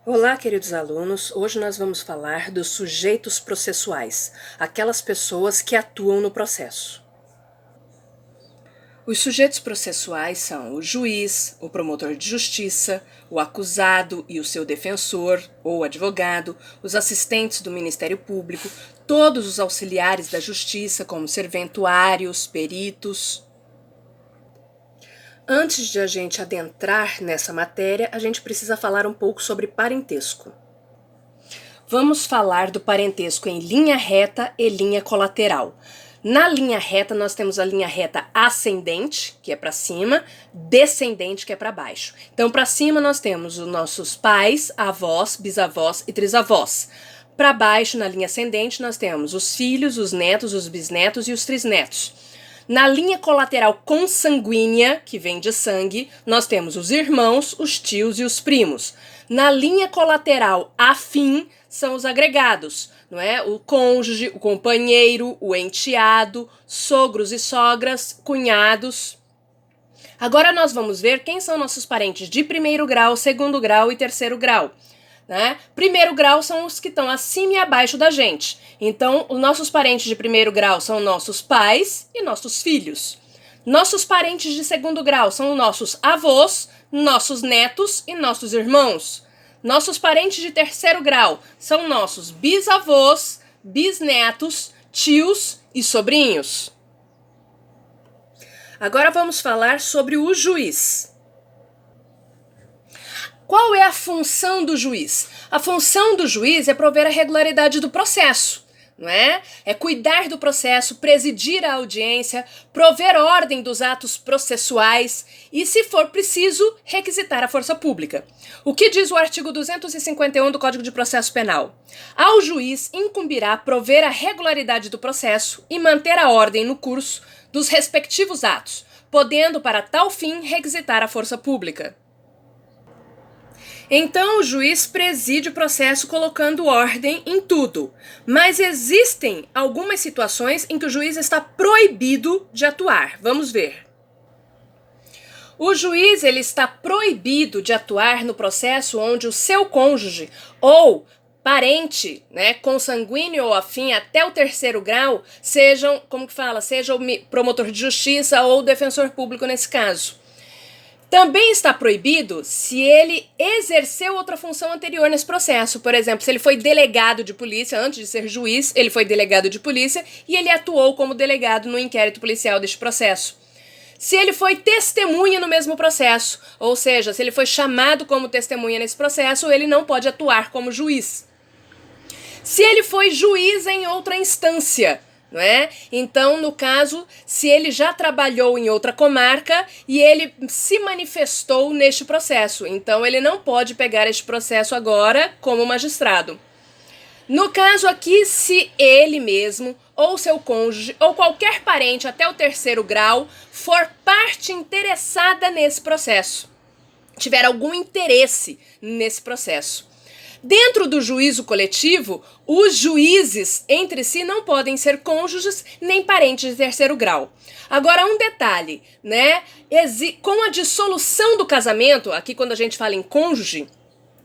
Olá, queridos alunos. Hoje nós vamos falar dos sujeitos processuais, aquelas pessoas que atuam no processo. Os sujeitos processuais são o juiz, o promotor de justiça, o acusado e o seu defensor ou advogado, os assistentes do Ministério Público, todos os auxiliares da justiça, como serventuários, peritos. Antes de a gente adentrar nessa matéria, a gente precisa falar um pouco sobre parentesco. Vamos falar do parentesco em linha reta e linha colateral. Na linha reta, nós temos a linha reta ascendente, que é para cima, descendente, que é para baixo. Então, para cima, nós temos os nossos pais, avós, bisavós e trisavós. Para baixo, na linha ascendente, nós temos os filhos, os netos, os bisnetos e os trisnetos. Na linha colateral consanguínea, que vem de sangue, nós temos os irmãos, os tios e os primos. Na linha colateral afim, são os agregados, não é? O cônjuge, o companheiro, o enteado, sogros e sogras, cunhados. Agora nós vamos ver quem são nossos parentes de primeiro grau, segundo grau e terceiro grau. Né? Primeiro grau são os que estão acima e abaixo da gente. Então, os nossos parentes de primeiro grau são nossos pais e nossos filhos. Nossos parentes de segundo grau são nossos avós, nossos netos e nossos irmãos. Nossos parentes de terceiro grau são nossos bisavós, bisnetos, tios e sobrinhos. Agora vamos falar sobre o juiz. Qual é a função do juiz? A função do juiz é prover a regularidade do processo, não é? É cuidar do processo, presidir a audiência, prover ordem dos atos processuais e, se for preciso, requisitar a força pública. O que diz o artigo 251 do Código de Processo Penal? Ao juiz incumbirá prover a regularidade do processo e manter a ordem no curso dos respectivos atos, podendo, para tal fim, requisitar a força pública. Então, o juiz preside o processo colocando ordem em tudo. Mas existem algumas situações em que o juiz está proibido de atuar. Vamos ver. O juiz ele está proibido de atuar no processo onde o seu cônjuge ou parente, né, consanguíneo ou afim até o terceiro grau, seja o promotor de justiça ou o defensor público nesse caso. Também está proibido se ele exerceu outra função anterior nesse processo. Por exemplo, se ele foi delegado de polícia, antes de ser juiz, ele foi delegado de polícia e ele atuou como delegado no inquérito policial deste processo. Se ele foi testemunha no mesmo processo, ou seja, se ele foi chamado como testemunha nesse processo, ele não pode atuar como juiz. Se ele foi juiz em outra instância, não é? Então, no caso, se ele já trabalhou em outra comarca e ele se manifestou neste processo, então ele não pode pegar este processo agora como magistrado. No caso aqui, se ele mesmo, ou seu cônjuge, ou qualquer parente até o terceiro grau for parte interessada nesse processo, tiver algum interesse nesse processo. Dentro do juízo coletivo, os juízes entre si não podem ser cônjuges nem parentes de terceiro grau. Agora, um detalhe, né? Com a dissolução do casamento, aqui quando a gente fala em cônjuge,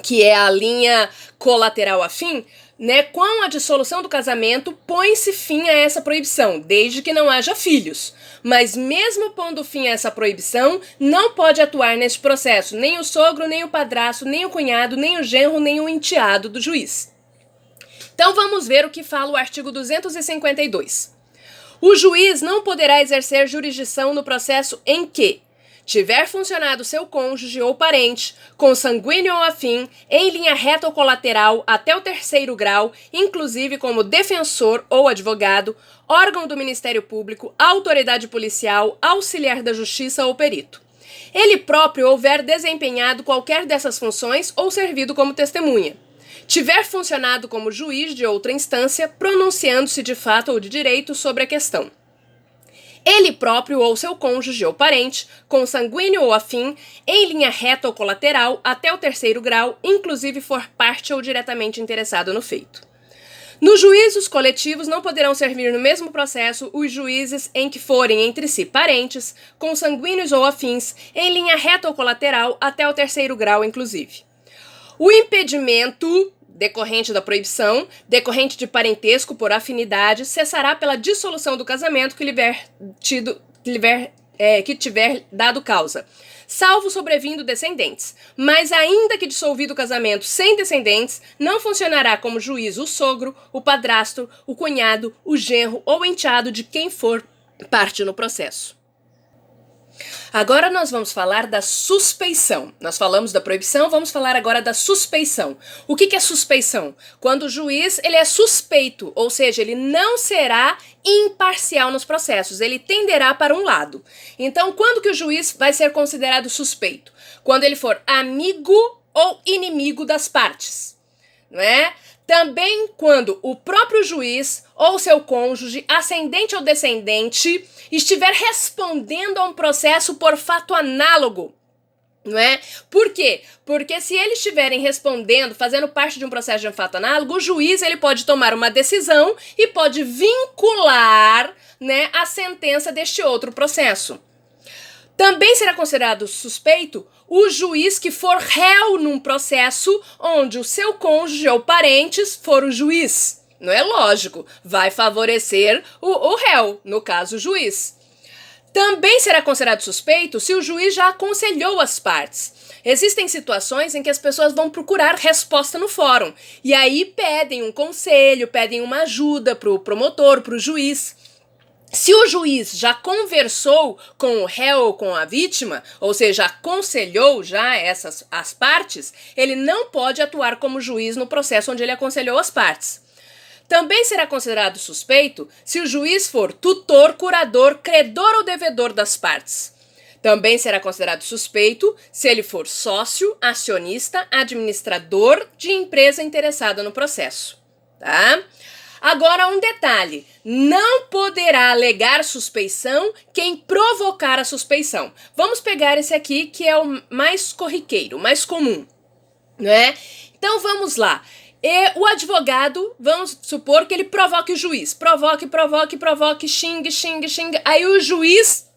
que é a linha colateral afim, né? Com a dissolução do casamento, põe-se fim a essa proibição, desde que não haja filhos. Mas mesmo pondo fim a essa proibição, não pode atuar neste processo nem o sogro, nem o padrasto, nem o cunhado, nem o genro, nem o enteado do juiz. Então vamos ver o que fala o artigo 252. O juiz não poderá exercer jurisdição no processo em que tiver funcionado seu cônjuge ou parente, consanguíneo ou afim, em linha reta ou colateral até o terceiro grau, inclusive como defensor ou advogado, órgão do Ministério Público, autoridade policial, auxiliar da justiça ou perito. Ele próprio houver desempenhado qualquer dessas funções ou servido como testemunha. Tiver funcionado como juiz de outra instância, pronunciando-se de fato ou de direito sobre a questão. Ele próprio ou seu cônjuge ou parente, consanguíneo ou afim, em linha reta ou colateral, até o terceiro grau, inclusive for parte ou diretamente interessado no feito. Nos juízos coletivos não poderão servir no mesmo processo os juízes em que forem entre si parentes, consanguíneos ou afins, em linha reta ou colateral, até o terceiro grau, inclusive. O impedimento decorrente da proibição, decorrente de parentesco por afinidade, cessará pela dissolução do casamento que tiver dado causa, salvo sobrevindo descendentes. Mas ainda que dissolvido o casamento sem descendentes, não funcionará como juiz o sogro, o padrasto, o cunhado, o genro ou enteado de quem for parte no processo. Agora nós vamos falar da suspeição. Nós falamos da proibição, vamos falar agora da suspeição. O que é suspeição? Quando o juiz ele é suspeito, ou seja, ele não será imparcial nos processos, ele tenderá para um lado. Então, quando que o juiz vai ser considerado suspeito? Quando ele for amigo ou inimigo das partes, não é? Também quando o próprio juiz ou seu cônjuge, ascendente ou descendente, estiver respondendo a um processo por fato análogo, não é? Por quê? Porque se eles estiverem respondendo, fazendo parte de um processo de um fato análogo, o juiz ele pode tomar uma decisão e pode vincular, né, a sentença deste outro processo. Também será considerado suspeito o juiz que for réu num processo onde o seu cônjuge ou parentes for o juiz. Não é lógico, vai favorecer o réu, no caso o juiz. Também será considerado suspeito se o juiz já aconselhou as partes. Existem situações em que as pessoas vão procurar resposta no fórum e aí pedem um conselho, pedem uma ajuda para o promotor, para o juiz. Se o juiz já conversou com o réu ou com a vítima, ou seja, aconselhou já as partes, ele não pode atuar como juiz no processo onde ele aconselhou as partes. Também será considerado suspeito se o juiz for tutor, curador, credor ou devedor das partes. Também será considerado suspeito se ele for sócio, acionista, administrador de empresa interessada no processo, tá? Agora, um detalhe, não poderá alegar suspeição quem provocar a suspeição. Vamos pegar esse aqui que é o mais corriqueiro, mais comum, né? Então, vamos lá. O advogado, vamos supor que ele provoque o juiz. Provoque, xingue. Aí o juiz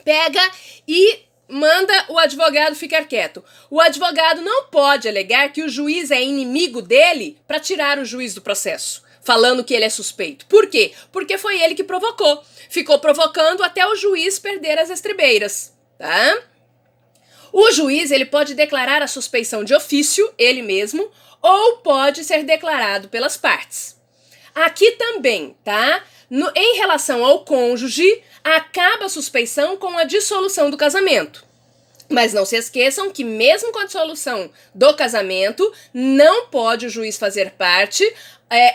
pega e manda o advogado ficar quieto. O advogado não pode alegar que o juiz é inimigo dele para tirar o juiz do processo, falando que ele é suspeito. Por quê? Porque foi ele que provocou. Ficou provocando até o juiz perder as estribeiras, tá? O juiz, ele pode declarar a suspeição de ofício, ele mesmo, ou pode ser declarado pelas partes. Aqui também, tá? Em relação ao cônjuge, acaba a suspeição com a dissolução do casamento. Mas não se esqueçam que mesmo com a dissolução do casamento, não pode o juiz fazer parte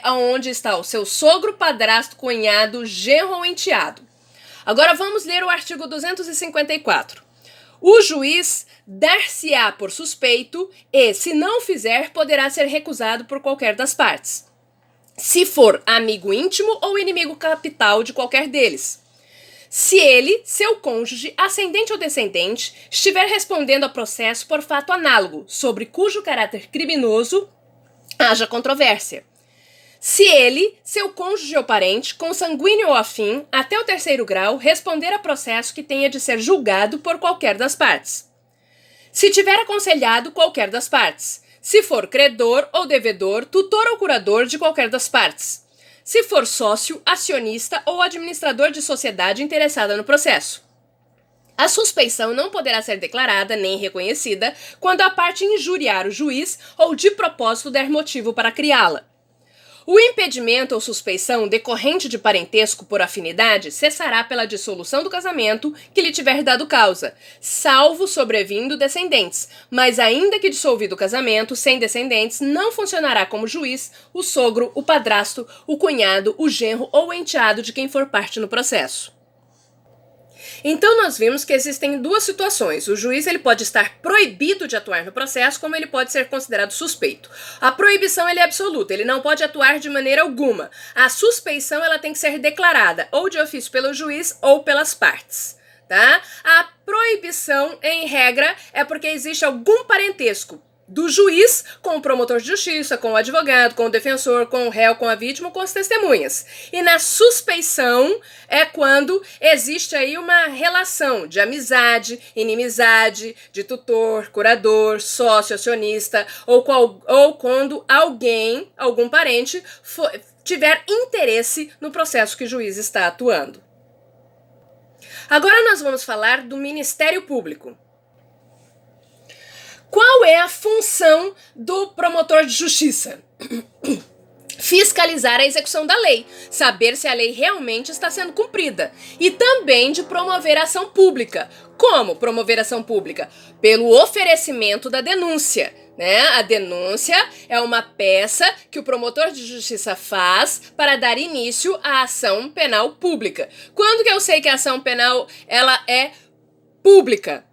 aonde está o seu sogro, padrasto, cunhado, genro ou enteado. Agora vamos ler o artigo 254. O juiz dar-se-á por suspeito e, se não fizer, poderá ser recusado por qualquer das partes, se for amigo íntimo ou inimigo capital de qualquer deles. Se ele, seu cônjuge, ascendente ou descendente, estiver respondendo a processo por fato análogo, sobre cujo caráter criminoso haja controvérsia. Se ele, seu cônjuge ou parente, consanguíneo ou afim, até o 3º grau, responder a processo que tenha de ser julgado por qualquer das partes. Se tiver aconselhado qualquer das partes. Se for credor ou devedor, tutor ou curador de qualquer das partes. Se for sócio, acionista ou administrador de sociedade interessada no processo. A suspeição não poderá ser declarada nem reconhecida quando a parte injuriar o juiz ou de propósito der motivo para criá-la. O impedimento ou suspeição decorrente de parentesco por afinidade cessará pela dissolução do casamento que lhe tiver dado causa, salvo sobrevindo descendentes, mas ainda que dissolvido o casamento, sem descendentes, não funcionará como juiz o sogro, o padrasto, o cunhado, o genro ou o enteado de quem for parte no processo. Então nós vimos que existem duas situações. O juiz ele pode estar proibido de atuar no processo, como ele pode ser considerado suspeito. A proibição ele é absoluta, ele não pode atuar de maneira alguma. A suspeição ela tem que ser declarada ou de ofício pelo juiz ou pelas partes, tá? A proibição, em regra, é porque existe algum parentesco do juiz com o promotor de justiça, com o advogado, com o defensor, com o réu, com a vítima, com as testemunhas. E na suspeição é quando existe aí uma relação de amizade, inimizade, de tutor, curador, sócio, acionista, ou quando algum parente tiver interesse no processo que o juiz está atuando. Agora nós vamos falar do Ministério Público. Qual é a função do promotor de justiça? Fiscalizar a execução da lei, saber se a lei realmente está sendo cumprida e também de promover a ação pública. Como promover a ação pública? Pelo oferecimento da denúncia, né? A denúncia é uma peça que o promotor de justiça faz para dar início à ação penal pública. Quando que eu sei que a ação penal ela é pública?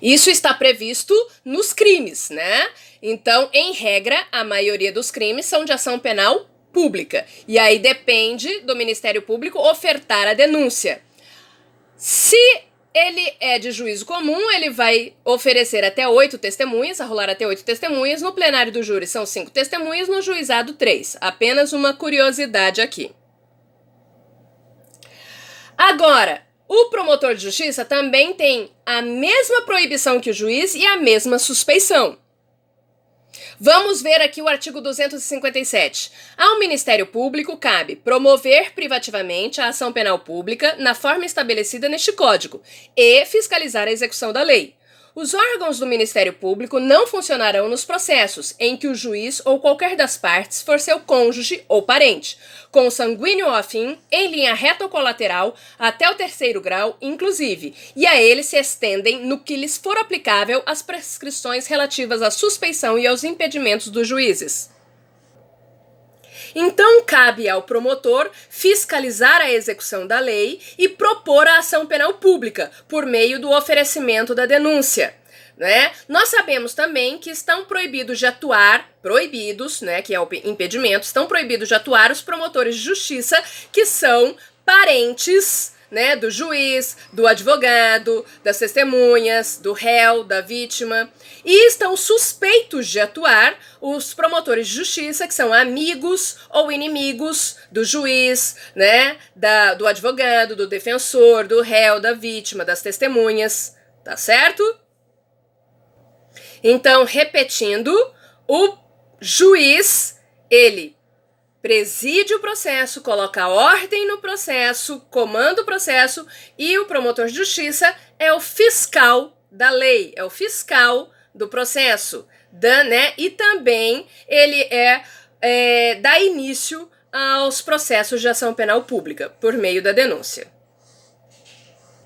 Isso está previsto nos crimes, né? Então, em regra, a maioria dos crimes são de ação penal pública. E aí depende do Ministério Público ofertar a denúncia. Se ele é de juízo comum, ele vai oferecer até 8 testemunhas, arrolar até 8 testemunhas. No plenário do júri são 5 testemunhas, no juizado 3. Apenas uma curiosidade aqui. Agora, o promotor de justiça também tem a mesma proibição que o juiz e a mesma suspeição. Vamos ver aqui o artigo 257. Ao Ministério Público cabe promover privativamente a ação penal pública na forma estabelecida neste Código e fiscalizar a execução da lei. Os órgãos do Ministério Público não funcionarão nos processos em que o juiz ou qualquer das partes for seu cônjuge ou parente, consanguíneo ou afim, em linha reta ou colateral, até o 3º grau, inclusive, e a eles se estendem, no que lhes for aplicável, as prescrições relativas à suspeição e aos impedimentos dos juízes. Então, cabe ao promotor fiscalizar a execução da lei e propor a ação penal pública por meio do oferecimento da denúncia, né? Nós sabemos também que estão proibidos de atuar, né, que é o impedimento, estão proibidos de atuar os promotores de justiça que são parentes, né, do juiz, do advogado, das testemunhas, do réu, da vítima, e estão suspeitos de atuar os promotores de justiça que são amigos ou inimigos do juiz, né, do advogado, do defensor, do réu, da vítima, das testemunhas, tá certo? Então, repetindo, o juiz, ele preside o processo, coloca ordem no processo, comanda o processo, e o promotor de justiça é o fiscal da lei, é o fiscal do processo, né? E também ele dá início aos processos de ação penal pública por meio da denúncia.